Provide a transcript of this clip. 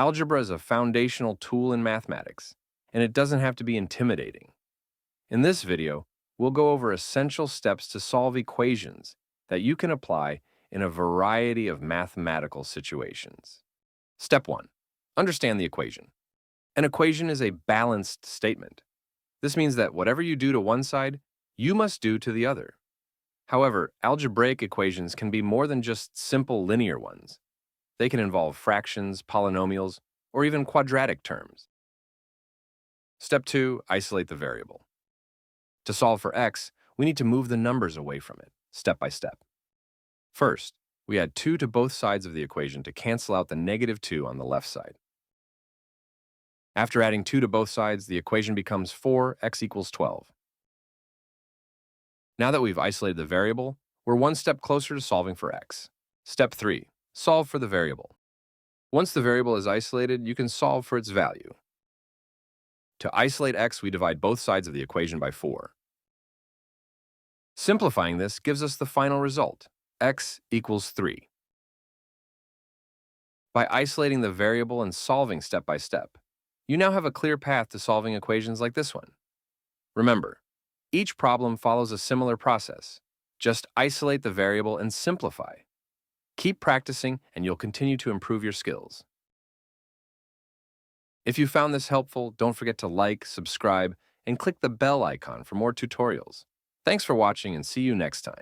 Algebra is a foundational tool in mathematics, and it doesn't have to be intimidating. In this video, we'll go over essential steps to solve equations that you can apply in a variety of mathematical situations. Step 1. Understand the equation. An equation is a balanced statement. This means that whatever you do to one side, you must do to the other. However, algebraic equations can be more than just simple linear ones. They can involve fractions, polynomials, or even quadratic terms. Step 2. Isolate the variable. To solve for x, we need to move the numbers away from it, step by step. First, we add 2 to both sides of the equation to cancel out the negative 2 on the left side. After adding 2 to both sides, the equation becomes 4x equals 12. Now that we've isolated the variable, we're one step closer to solving for x. Step 3. Solve for the variable. Once the variable is isolated, you can solve for its value. To isolate x, we divide both sides of the equation by 4. Simplifying this gives us the final result, x equals 3. By isolating the variable and solving step by step, you now have a clear path to solving equations like this one. Remember, each problem follows a similar process. Just isolate the variable and simplify. Keep practicing and you'll continue to improve your skills. If you found this helpful, don't forget to like, subscribe, and click the bell icon for more tutorials. Thanks for watching and see you next time.